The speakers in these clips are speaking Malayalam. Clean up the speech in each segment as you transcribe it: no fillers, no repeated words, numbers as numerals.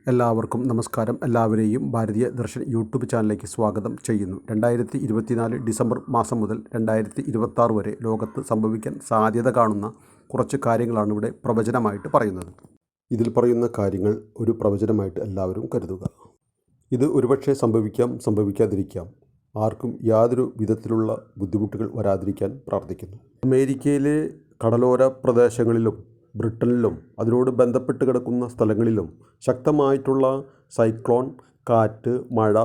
എല്ലാവർക്കും നമസ്കാരം. എല്ലാവരെയും ഭാരതീയ ദർശൻ യൂട്യൂബ് ചാനലിലേക്ക് സ്വാഗതം ചെയ്യുന്നു. 2024 ഡിസംബർ മാസം മുതൽ 2026 വരെ ലോകത്ത് സംഭവിക്കാൻ സാധ്യത കാണുന്ന കുറച്ച് കാര്യങ്ങളാണ് ഇവിടെ പ്രവചനമായിട്ട് പറയുന്നത്. ഇതിൽ പറയുന്ന കാര്യങ്ങൾ ഒരു പ്രവചനമായിട്ട് എല്ലാവരും കരുതുക. ഇത് ഒരുപക്ഷെ സംഭവിക്കാം, സംഭവിക്കാതിരിക്കാം. ആർക്കും യാതൊരു വിധത്തിലുള്ള ബുദ്ധിമുട്ടുകൾ വരാതിരിക്കാൻ പ്രാർത്ഥിക്കുന്നു. അമേരിക്കയിലെ കടലോര പ്രദേശങ്ങളിലും ബ്രിട്ടനിലും അതിനോട് ബന്ധപ്പെട്ട് കിടക്കുന്ന സ്ഥലങ്ങളിലും ശക്തമായിട്ടുള്ള സൈക്ലോൺ, കാറ്റ്, മഴ,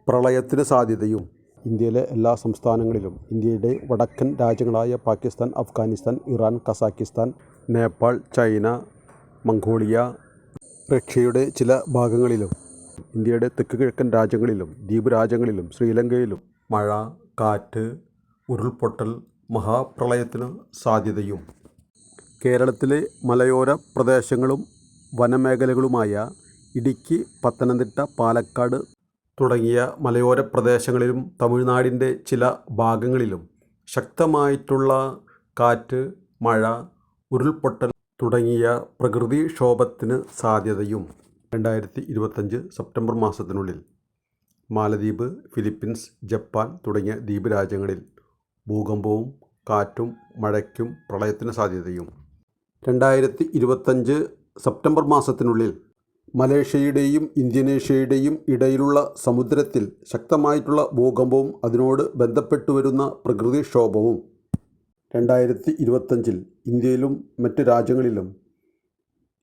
പ്രളയത്തിന് സാധ്യതയും ഇന്ത്യയിലെ എല്ലാ സംസ്ഥാനങ്ങളിലും ഇന്ത്യയുടെ വടക്കൻ രാജ്യങ്ങളായ Pakistan, Afghanistan, Iran, Kazakhstan, Nepal, China, Mongolia, റഷ്യയുടെ ചില ഭാഗങ്ങളിലും ഇന്ത്യയുടെ തെക്ക് കിഴക്കൻ രാജ്യങ്ങളിലും ദ്വീപ് രാജ്യങ്ങളിലും ശ്രീലങ്കയിലും മഴ, കാറ്റ്, ഉരുൾപൊട്ടൽ, മഹാപ്രളയത്തിന് സാധ്യതയും കേരളത്തിലെ മലയോര പ്രദേശങ്ങളും വനമേഖലകളുമായ ഇടുക്കി, പത്തനംതിട്ട, പാലക്കാട് തുടങ്ങിയ മലയോര പ്രദേശങ്ങളിലും തമിഴ്നാടിൻ്റെ ചില ഭാഗങ്ങളിലും ശക്തമായിട്ടുള്ള കാറ്റ്, മഴ, ഉരുൾപൊട്ടൽ തുടങ്ങിയ പ്രകൃതിക്ഷോഭത്തിന് സാധ്യതയും 2025 സെപ്റ്റംബർ മാസത്തിനുള്ളിൽ മാലദ്വീപ്, ഫിലിപ്പീൻസ്, ജപ്പാൻ തുടങ്ങിയ ദ്വീപ് രാജ്യങ്ങളിൽ ഭൂകമ്പവും കാറ്റും മഴയ്ക്കും പ്രളയത്തിന് സാധ്യതയും 2025 സെപ്റ്റംബർ മാസത്തിനുള്ളിൽ മലേഷ്യയുടെയും ഇന്തോനേഷ്യയുടെയും ഇടയിലുള്ള സമുദ്രത്തിൽ ശക്തമായിട്ടുള്ള ഭൂകമ്പവും അതിനോട് ബന്ധപ്പെട്ടു വരുന്ന പ്രകൃതിക്ഷോഭവും 2025 ഇന്ത്യയിലും മറ്റ് രാജ്യങ്ങളിലും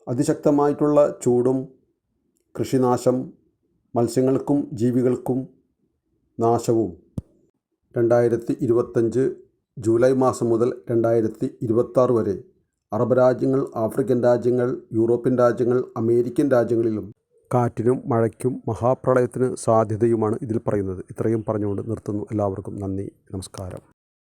അതിശക്തമായിട്ടുള്ള ചൂടും കൃഷിനാശം, മത്സ്യങ്ങൾക്കും ജീവികൾക്കും നാശവും 2025 ജൂലൈ മാസം മുതൽ 2026 വരെ അറബ് രാജ്യങ്ങൾ, ആഫ്രിക്കൻ രാജ്യങ്ങൾ, യൂറോപ്യൻ രാജ്യങ്ങൾ, അമേരിക്കൻ രാജ്യങ്ങളിലും കാറ്റിനും മഴയ്ക്കും മഹാപ്രളയത്തിന് സാധ്യതയുമാണ് ഇതിൽ പറയുന്നത്. ഇത്രയും പറഞ്ഞുകൊണ്ട് നിർത്തുന്നു. എല്ലാവർക്കും നന്ദി, നമസ്കാരം.